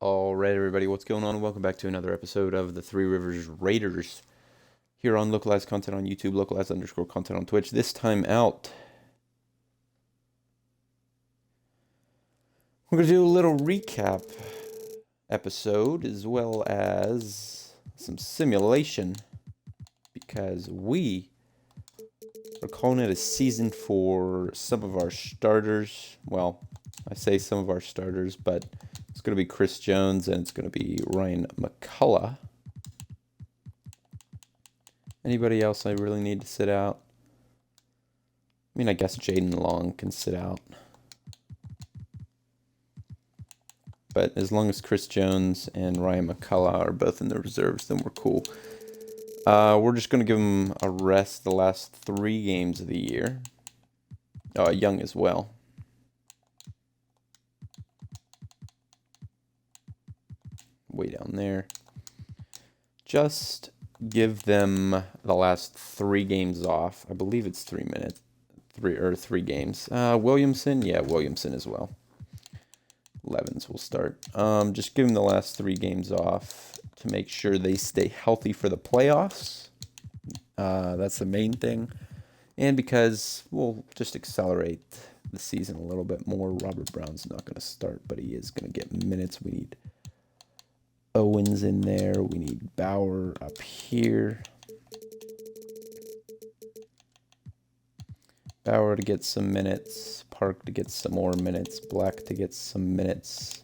Alright, everybody, what's going on? Welcome back to another episode of the Three Rivers Raiders here on localized content on YouTube, localized underscore content on Twitch. This time out, we're going to do a little recap episode as well as some simulation because we are calling it a season for some of our starters. Well, I say some of our starters, but it's going to be Chris Jones and it's going to be Ryan McCullough. Anybody else I really need to sit out? I mean, I guess Jaden Long can sit out. But as long as Chris Jones and Ryan McCullough are both in the reserves, then we're cool. We're just going to give them a rest the last 3 games of the year. Young as well. Way down there. Just give them the last 3 games off. I believe it's 3 minutes. 3 games. Williamson, yeah, Williamson as well. Levens will start. Just give them the last 3 games off to make sure they stay healthy for the playoffs. That's the main thing. And because we'll just accelerate the season a little bit more. Robert Brown's not going to start, but he is going to get minutes. We need Owens in there. We need Bauer up here. Bauer to get some minutes. Park to get some more minutes. Black to get some minutes.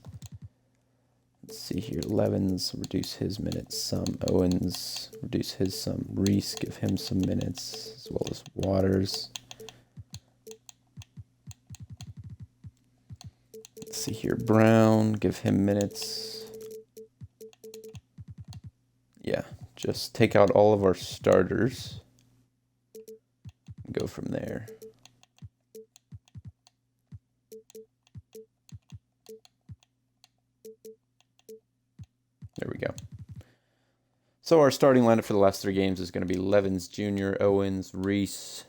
Let's see here. Levens, reduce his minutes some. Owens, reduce his some. Reese, give him some minutes, as well as Waters. Let's see here. Brown, give him minutes. Yeah, just take out all of our starters and go from there. There we go. So our starting lineup for the last 3 games is going to be Levens Jr., Owens, Reese,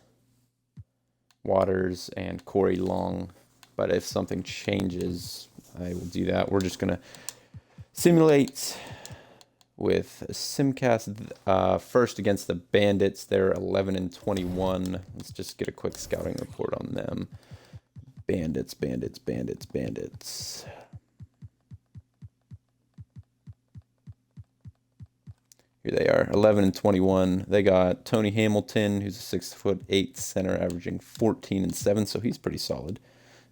Waters, and Corey Long. But if something changes, I will do that. We're just going to simulate with Simcast first against the Bandits. They're 11-21. Let's just get a quick scouting report on them. Bandits. Here they are, 11-21. They got Tony Hamilton, who's a 6'8" center, averaging 14-7, so he's pretty solid.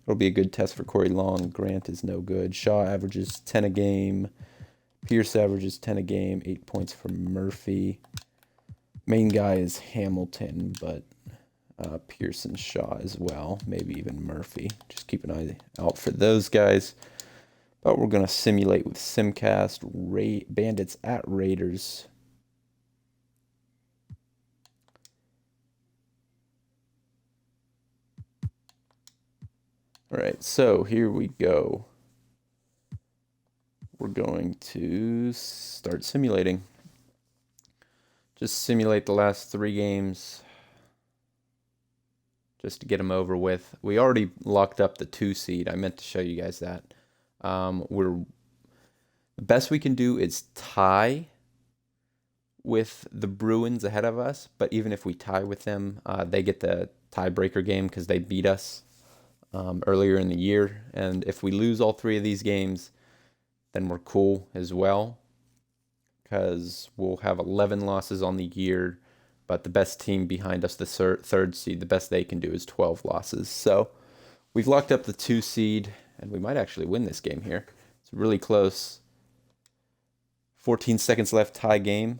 It'll be a good test for Corey Long. Grant is no good. Shaw averages 10 a game. Pierce averages 10 a game, 8 points for Murphy. Main guy is Hamilton, but Pierce and Shaw as well, maybe even Murphy. Just keep an eye out for those guys. But we're going to simulate with Simcast, Bandits at Raiders. All right, so here we go. We're going to start simulating. Just simulate the last 3 games just to get them over with. We already locked up the 2 seed. I meant to show you guys that. The best we can do is tie with the Bruins ahead of us, but even if we tie with them, they get the tiebreaker game because they beat us earlier in the year. And if we lose all 3 of these games, then we're cool as well, because we'll have 11 losses on the year, but the best team behind us, the 3rd seed, the best they can do is 12 losses. So we've locked up the 2 seed, and we might actually win this game here. It's really close. 14 seconds left, tie game.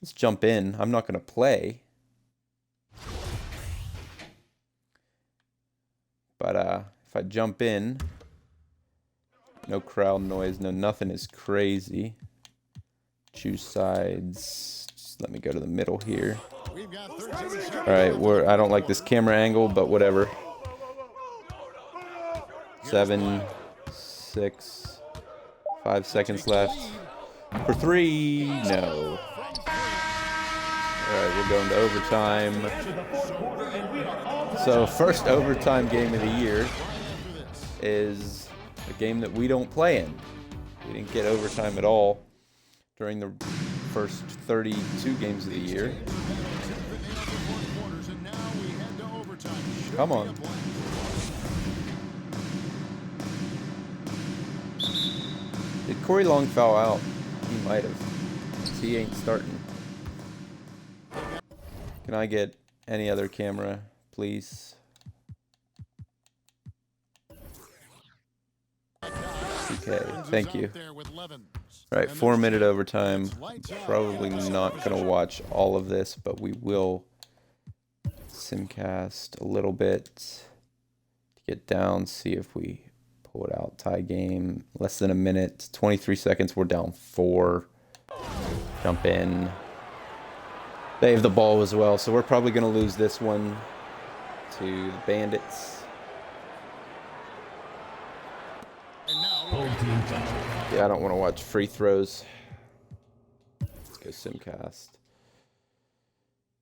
Let's jump in. I'm not going to play. But if I jump in, no crowd noise, no nothing is crazy. Choose sides. Just let me go to the middle here. Alright, I don't like this camera angle, but whatever. 7, 6, 5 seconds left. For 3, no. Alright, we're going to overtime. So, first overtime game of the year is a game that we don't play in. We didn't get overtime at all during the first 32 games of the year. Come on. Did Corey Long foul out? He might have. He ain't starting. Can I get any other camera, please? Okay, thank you. All right, 4-minute overtime. Probably not going to watch all of this, but we will simcast a little bit to get down, see if we pull it out. Tie game, less than a minute, 23 seconds. We're down 4. Jump in. They have the ball as well, so we're probably going to lose this one to the Bandits. Yeah, I don't want to watch free throws. Let's go simcast.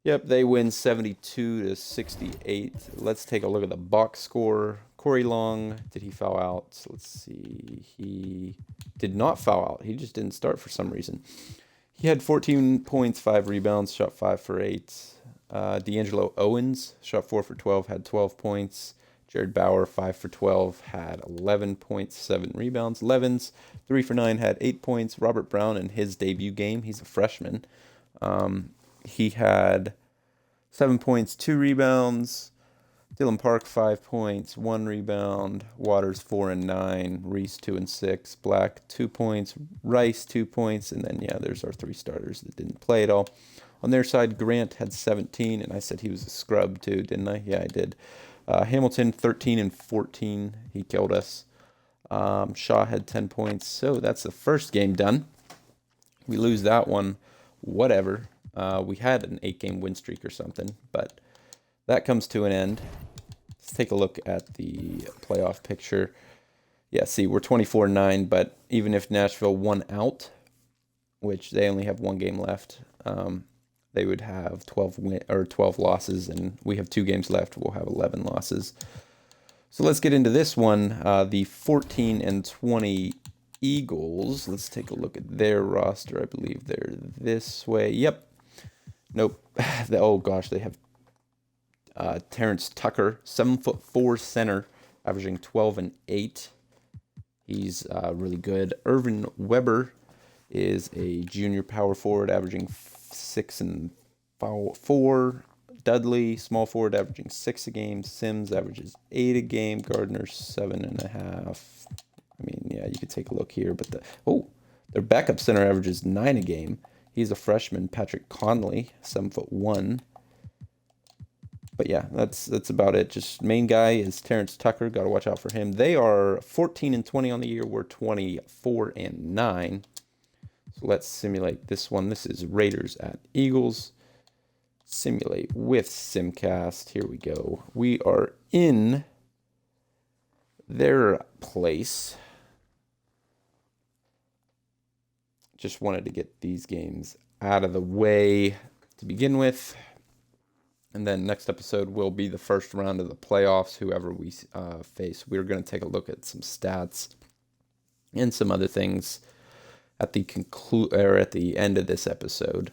Yep, they win 72-68. Let's take a look at the box score. Corey Long, did he foul out? Let's see. He did not foul out. He just didn't start for some reason. He had 14 points, 5 rebounds, shot 5 for 8. D'Angelo Owens shot 4 for 12, had 12 points. Jared Bauer, 5 for 12, had 11 points, 7 rebounds. Levens, 3 for 9, had 8 points. Robert Brown, in his debut game, he's a freshman. He had 7 points, 2 rebounds. Dylan Park, 5 points, 1 rebound. Waters, 4 and 9. Reese, 2 and 6. Black, 2 points. Rice, 2 points. And then, yeah, there's our 3 starters that didn't play at all. On their side, Grant had 17, and I said he was a scrub too, didn't I? Yeah, I did. Hamilton, 13 and 14. He killed us. Shaw had 10 points. So that's the first game done. We lose that one. Whatever. We had an 8-game win streak or something, but that comes to an end. Let's take a look at the playoff picture. Yeah, see, we're 24-9, but even if Nashville won out, which they only have 1 game left, they would have 12 losses, and we have 2 games left. We'll have 11 losses. So let's get into this one. The 14 and 20 Eagles. Let's take a look at their roster. I believe they're this way. Yep. Nope. Oh gosh, they have Terrence Tucker, 7'4" center, averaging 12 and 8. He's really good. Irvin Weber is a junior power forward, averaging 6 and 4. Dudley, small forward, averaging 6 a game. Sims averages 8 a game. Gardner, 7.5. I mean, yeah, you could take a look here, but their backup center averages 9 a game. He's a freshman. Patrick Conley, 7'1". But yeah, that's about it. Just main guy is Terrence Tucker. Got to watch out for him. They are 14 and 20 on the year. We're 24 and 9. So let's simulate this one. This is Raiders at Eagles. Simulate with Simcast. Here we go. We are in their place. Just wanted to get these games out of the way to begin with. And then next episode will be the first round of the playoffs, whoever we face. We're going to take a look at some stats and some other things at the at the end of this episode.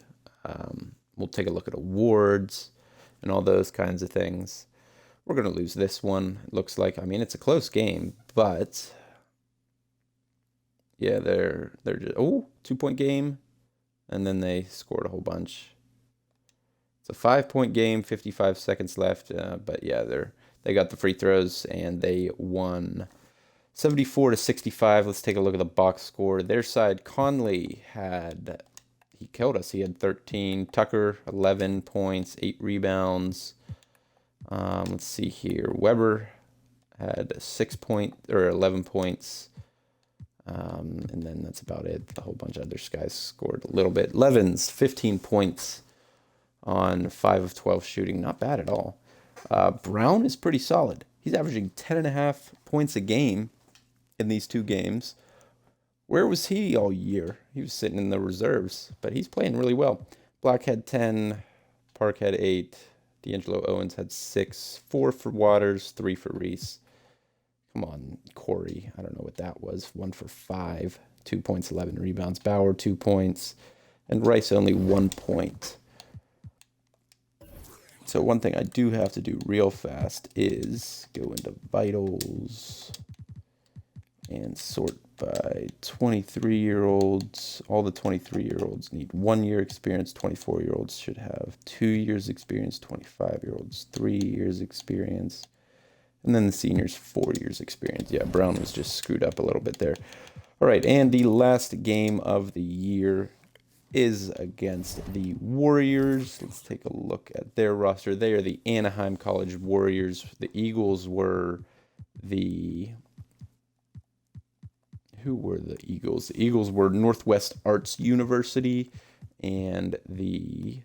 We'll take a look at awards and all those kinds of things. We're going to lose this one. It looks like, I mean, it's a close game, but yeah, they're just 2-point game, and then they scored a whole bunch. It's a 5-point game, 55 seconds left, but yeah, they got the free throws and they won 74-65. Let's take a look at the box score. Their side, Conley he killed us. He had 13. Tucker, 11 points, 8 rebounds. Let's see here. Weber had 11 points. And then that's about it. A whole bunch of other guys scored a little bit. Levens, 15 points on 5 of 12 shooting. Not bad at all. Brown is pretty solid. He's averaging 10.5 points a game in these 2 games. Where was he all year? He was sitting in the reserves, but he's playing really well. Black had 10, Park had 8, D'Angelo Owens had 6, 4 for Waters, 3 for Reese. Come on, Corey. I don't know what that was. 1 for 5. 2 points, 11 rebounds. Bauer, 2 points. And Rice, only 1 point. So one thing I do have to do real fast is go into vitals and sort by 23-year-olds. All the 23-year-olds need 1 year experience. 24-year-olds should have 2 years experience. 25-year-olds, 3 years experience. And then the seniors, 4 years experience. Yeah, Brown was just screwed up a little bit there. All right, and the last game of the year is against the Warriors. Let's take a look at their roster. They are the Anaheim College Warriors. The Eagles were the... Who were the Eagles? The Eagles were Northwest Arts University, and the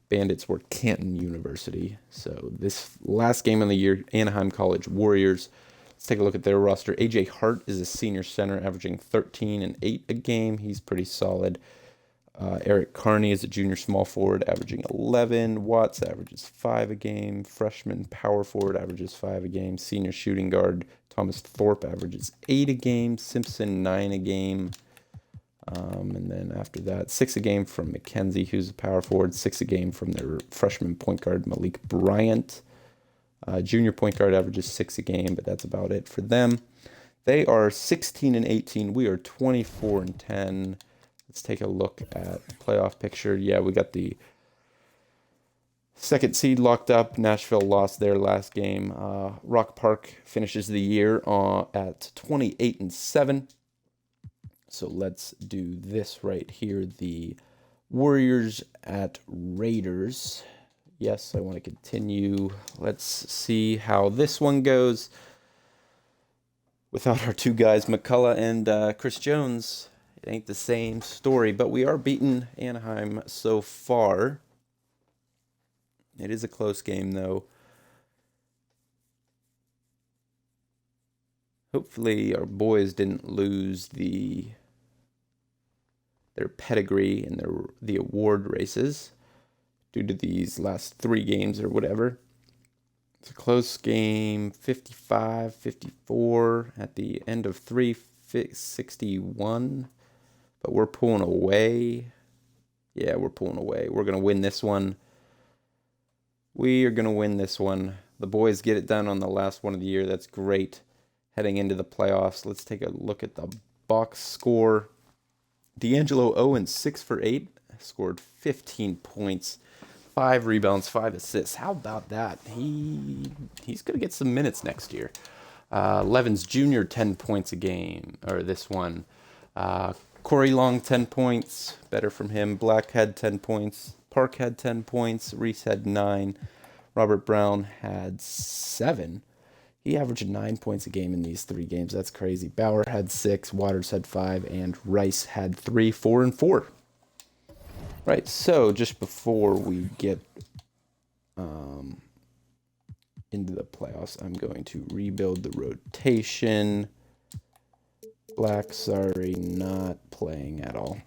Bandits were Canton University. So this last game of the year, Anaheim College Warriors. Let's take a look at their roster. A.J. Hart is a senior center, averaging 13 and 8 a game. He's pretty solid. Eric Carney is a junior small forward, averaging 11. Watts averages 5 a game. Freshman power forward averages 5 a game. Senior shooting guard Thomas Thorpe averages 8 a game. Simpson 9 a game. And then after that, 6 a game from McKenzie, who's a power forward. 6 a game from their freshman point guard Malik Bryant. Junior point guard averages 6 a game, but that's about it for them. They are 16 and 18. We are 24 and 10. Let's take a look at the playoff picture. Yeah, we got the second seed locked up. Nashville lost their last game. Rock Park finishes the year at 28 and 7. So let's do this right here. The Warriors at Raiders. Yes, I want to continue. Let's see how this one goes. Without our two guys, McCullough and Chris Jones, it ain't the same story, but we are beating Anaheim so far. It is a close game, though. Hopefully our boys didn't lose their pedigree in the award races due to these last 3 games or whatever. It's a close game, 55-54 at the end of 3-61. But we're pulling away. Yeah, we're pulling away. We're going to win this one. We are going to win this one. The boys get it done on the last one of the year. That's great. Heading into the playoffs, let's take a look at the box score. D'Angelo Owens, 6 for 8, scored 15 points, 5 rebounds, 5 assists. How about that? He's going to get some minutes next year. Levens Jr., 10 points a game, or this one. Corey Long, 10 points, better from him. Black had 10 points. Park had 10 points. Reese had 9. Robert Brown had 7. He averaged 9 points a game in these 3 games. That's crazy. Bauer had 6. Waters had 5. And Rice had 3, 4, and 4. Right, so just before we get into the playoffs, I'm going to rebuild the rotation. Black, sorry, not playing at all.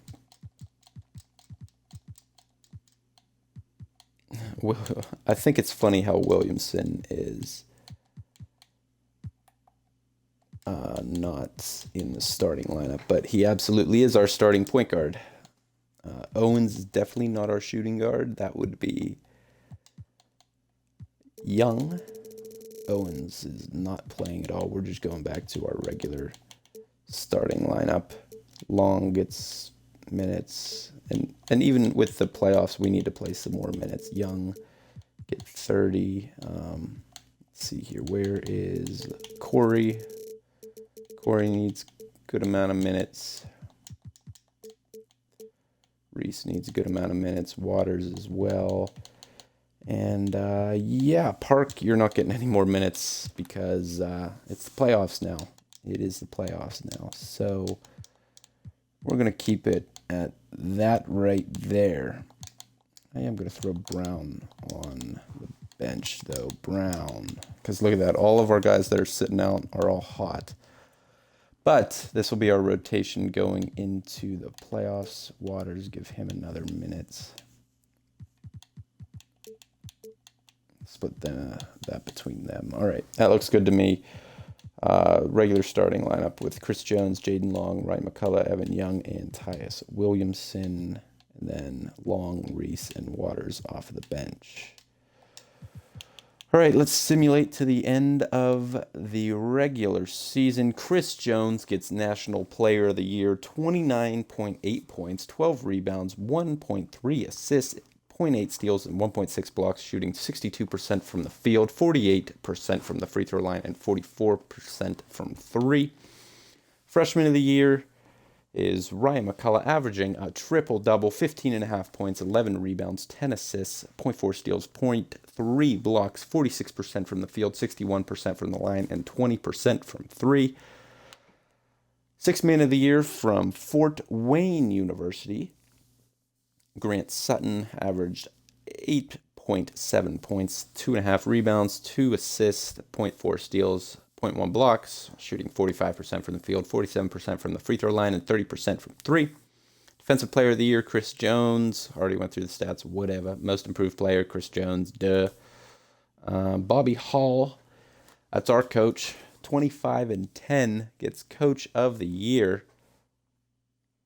I think it's funny how Williamson is not in the starting lineup, but he absolutely is our starting point guard. Owens is definitely not our shooting guard. That would be Young. Owens is not playing at all. We're just going back to our regular starting lineup. Long gets minutes, and even with the playoffs, we need to play some more minutes. Young get 30. Let's see here. Where is Corey? Corey needs good amount of minutes. Reese needs a good amount of minutes. Waters as well. And yeah, Park, you're not getting any more minutes because it's the playoffs now. It is the playoffs now. So we're going to keep it at that right there. I am going to throw Brown on the bench, though. Brown. Because look at that. All of our guys that are sitting out are all hot. But this will be our rotation going into the playoffs. Waters, give him another minute. Split that between them. All right. That looks good to me. Regular starting lineup with Chris Jones, Jaden Long, Ryan McCullough, Evan Young, and Tyus Williamson. And then Long, Reese, and Waters off of the bench. All right, let's simulate to the end of the regular season. Chris Jones gets National Player of the Year, 29.8 points, 12 rebounds, 1.3 assists, 0.8 steals, and 1.6 blocks, shooting 62% from the field, 48% from the free throw line, and 44% from three. Freshman of the Year is Ryan McCullough, averaging a triple-double, 15.5 points, 11 rebounds, 10 assists, 0.4 steals, 0.3 blocks, 46% from the field, 61% from the line, and 20% from three. Sixth Man of the Year from Fort Wayne University, Grant Sutton, averaged 8.7 points, 2.5 rebounds, 2 assists, 0.4 steals, 0.1 blocks, shooting 45% from the field, 47% from the free throw line, and 30% from three. Defensive Player of the Year, Chris Jones. Already went through the stats, whatever. Most Improved Player, Chris Jones, duh. Bobby Hall, that's our coach. 25-10, gets Coach of the Year,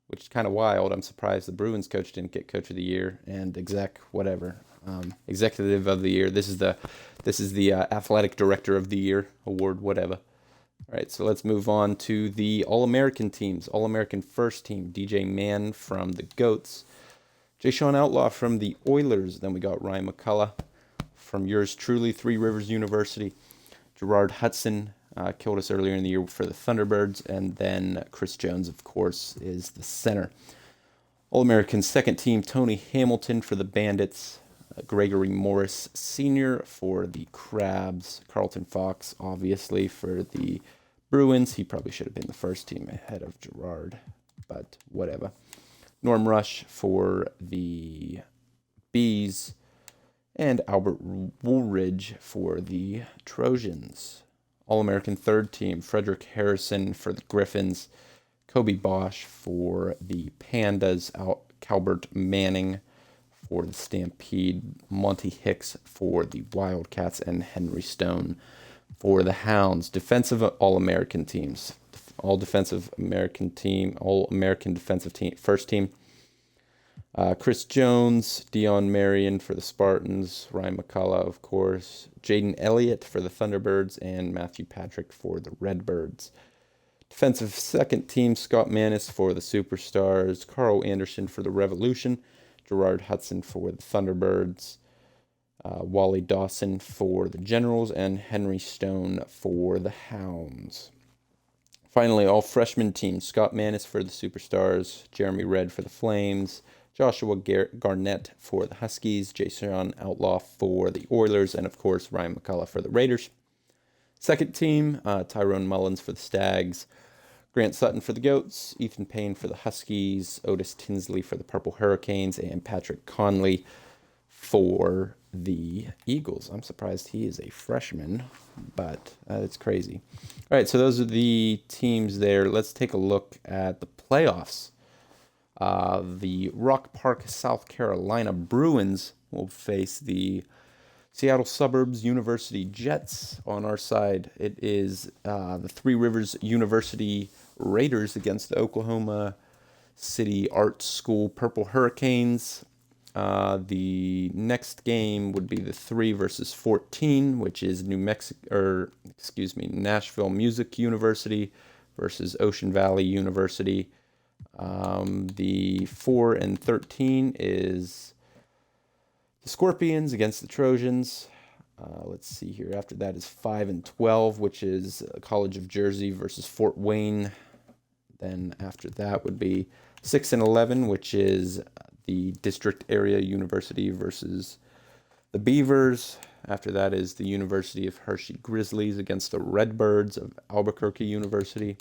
which is kind of wild. I'm surprised the Bruins coach didn't get Coach of the Year, and Executive of the Year. This is the Athletic Director of the Year award, whatever. All right, so let's move on to the All-American teams. All-American first team, DJ Mann from the Goats, Jay Sean Outlaw from the Oilers. Then we got Ryan McCullough from yours truly, Three Rivers University. Gerard Hudson killed us earlier in the year for the Thunderbirds. And then Chris Jones, of course, is the center. All-American second team, Tony Hamilton for the Bandits. Gregory Morris Sr. for the Crabs. Carlton Fox, obviously, for the Bruins. He probably should have been the first team ahead of Gerard, but whatever. Norm Rush for the Bees. And Albert Woolridge for the Trojans. All-American third team, Frederick Harrison for the Griffins. Kobe Bosch for the Pandas. Calbert Manning for the Stampede, Monty Hicks for the Wildcats, and Henry Stone for the Hounds. Defensive All-American teams. All-American defensive team, first team. Chris Jones, Dion Marion for the Spartans, Ryan McCullough, of course, Jaden Elliott for the Thunderbirds, and Matthew Patrick for the Redbirds. Defensive second team, Scott Manis for the Superstars, Carl Anderson for the Revolution, Gerard Hudson for the Thunderbirds, Wally Dawson for the Generals, and Henry Stone for the Hounds. Finally, all freshman teams, Scott Manis for the Superstars, Jeremy Redd for the Flames, Joshua Garnett for the Huskies, Jason Outlaw for the Oilers, and of course Ryan McCullough for the Raiders. Second team, Tyrone Mullins for the Stags, Grant Sutton for the Goats, Ethan Payne for the Huskies, Otis Tinsley for the Purple Hurricanes, and Patrick Conley for the Eagles. I'm surprised he is a freshman, but it's crazy. All right, so those are the teams there. Let's take a look at the playoffs. The Rock Park, South Carolina Bruins will face the Seattle Suburbs University Jets. On our side, it is the Three Rivers University Raiders against the Oklahoma City Art School Purple Hurricanes. The next game would be the 3 versus 14, which is Nashville Music University versus Ocean Valley University. The 4 and 13 is the Scorpions against the Trojans. Let's see here. After that is 5 and 12, which is College of Jersey versus Fort Wayne. Then after that would be 6 and 11, which is the District Area University versus the Beavers. After that is the University of Hershey Grizzlies against the Redbirds of Albuquerque University.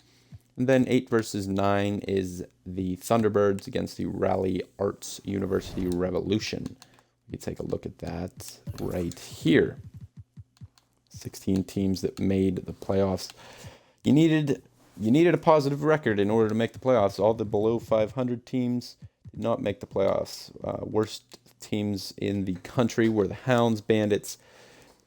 And then 8 versus 9 is the Thunderbirds against the Raleigh Arts University Revolution. We can take a look at that right here. 16 teams that made the playoffs. You needed a positive record in order to make the playoffs. All the below 500 teams did not make the playoffs. Worst teams in the country were the Hounds, Bandits,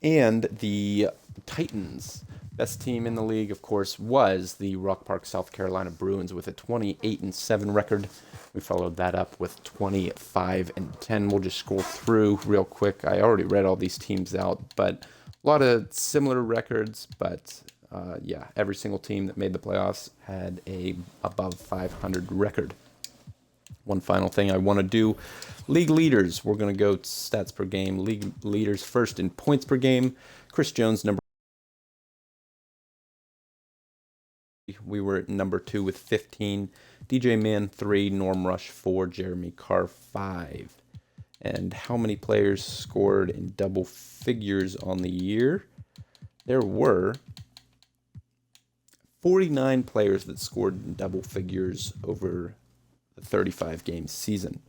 and the Titans. Best team in the league, of course, was the Rock Park, South Carolina Bruins with a 28-7 record. We followed that up with 25-10. We'll just scroll through real quick. I already read all these teams out, but a lot of similar records. But yeah, every single team that made the playoffs had a above 500 record. One final thing I want to do. League leaders. We're going to go stats per game. League leaders first in points per game. Chris Jones, number. We were at number 2 with 15. DJ Mann 3, Norm Rush 4, Jeremy Carr 5. And how many players scored in double figures on the year? There were 49 players that scored in double figures over the 35-game season.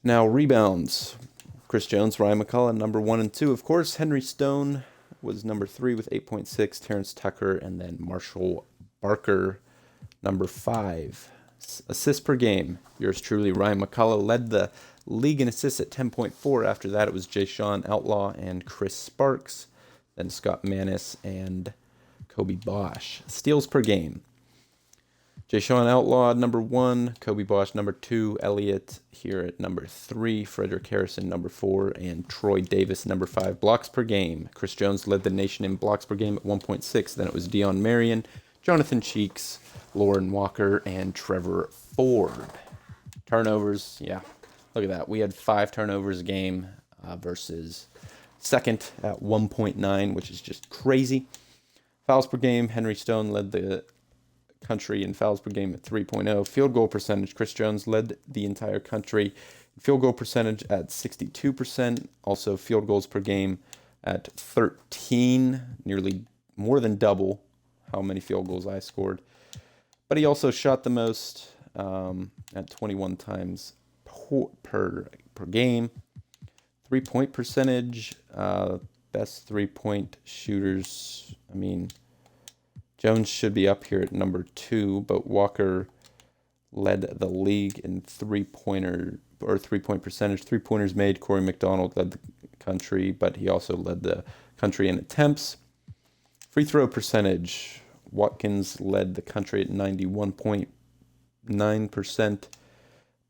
Now, rebounds. Chris Jones, Ryan McCullough, number 1 and 2. Of course, Henry Stone was number 3 with 8.6. Terrence Tucker, and then Marshall Barker, number 5. Assists per game. Yours truly, Ryan McCullough, led the league in assists at 10.4. After that, it was Jay-Sean Outlaw and Chris Sparks. Then Scott Manis and Kobe Bosch. Steals per game. Jay-Sean Outlaw, number 1. Kobe Bosch, number 2. Elliott here at number 3. Frederick Harrison, number 4. And Troy Davis, number 5. Blocks per game. Chris Jones led the nation in blocks per game at 1.6. Then it was Dion Marion, Jonathan Cheeks, Lauren Walker, and Trevor Ford. Turnovers, yeah. Look at that. We had 5 turnovers a game versus second at 1.9, which is just crazy. Fouls per game. Henry Stone led the country in fouls per game at 3.0. Field goal percentage, Chris Jones led the entire country. Field goal percentage at 62%. Also field goals per game at 13, nearly more than double how many field goals I scored. But he also shot the most at 21 times per game. 3-point percentage, best 3-point shooters. I mean, Jones should be up here at number 2, but Walker led the league in 3-point percentage. 3-pointers made. Corey McDonald led the country, but he also led the country in attempts. Free throw percentage. Watkins led the country at 91.9%,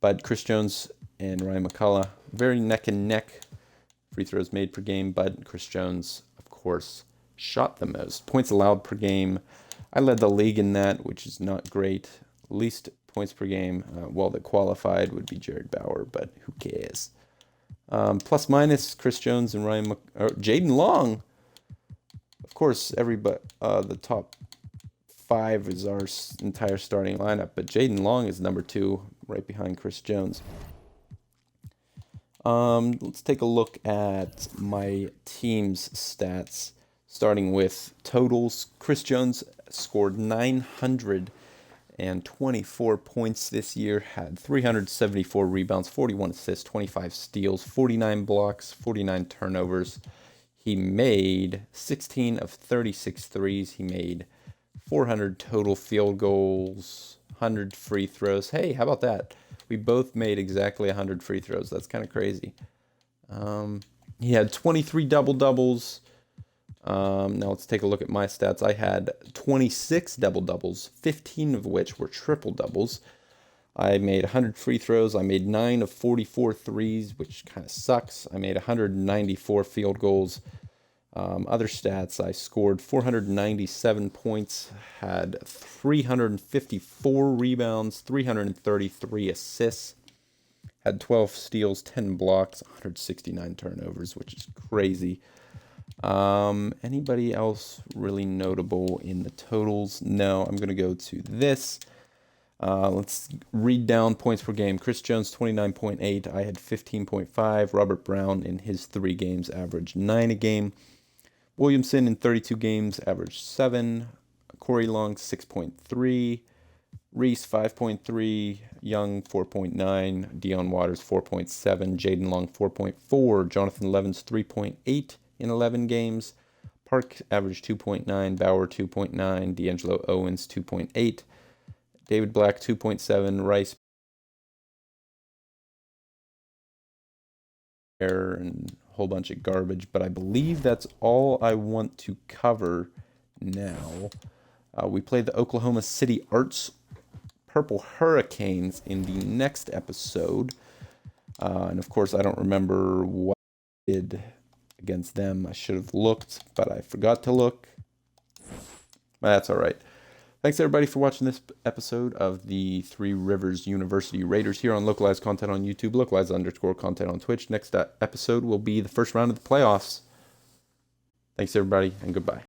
but Chris Jones and Ryan McCullough very neck and neck. Free throws made per game, but Chris Jones, of course, shot the most. Points allowed per game. I led the league in that, which is not great. Least points per game, that qualified would be Jared Bauer, but who cares? Plus minus, Chris Jones and Jaden Long. Of course, the top 5 is our entire starting lineup, but Jaden Long is number 2, right behind Chris Jones. Let's take a look at my team's stats, starting with totals. Chris Jones scored 924 points this year, had 374 rebounds, 41 assists, 25 steals, 49 blocks, 49 turnovers. He made 16 of 36 threes. He made 400 total field goals, 100 free throws. Hey, how about that? We both made exactly 100 free throws. That's kind of crazy. He had 23 double-doubles. Now let's take a look at my stats. I had 26 double-doubles, 15 of which were triple-doubles. I made 100 free throws. I made 9 of 44 threes, which kind of sucks. I made 194 field goals. Other stats, I scored 497 points, had 354 rebounds, 333 assists, had 12 steals, 10 blocks, 169 turnovers, which is crazy. Anybody else really notable in the totals? No, I'm going to go to this. Let's read down points per game. Chris Jones, 29.8. I had 15.5. Robert Brown in his 3 games averaged 9 a game. Williamson in 32 games averaged 7. Corey Long, 6.3. Reese, 5.3. Young, 4.9. Dion Waters, 4.7. Jaden Long, 4.4. Jonathan Levins, 3.8 in 11 games. Park averaged 2.9. Bauer, 2.9. D'Angelo Owens, 2.8. David Black, 2.7. Rice and whole bunch of garbage, but I believe that's all I want to cover now. We play the Oklahoma City Arts Purple Hurricanes in the next episode. And of course, I don't remember what I did against them. I should have looked, but I forgot to look. But that's all right. Thanks, everybody, for watching this episode of the Three Rivers University Raiders here on Localized Content on YouTube, Localized_content on Twitch. Next episode will be the first round of the playoffs. Thanks, everybody, and goodbye.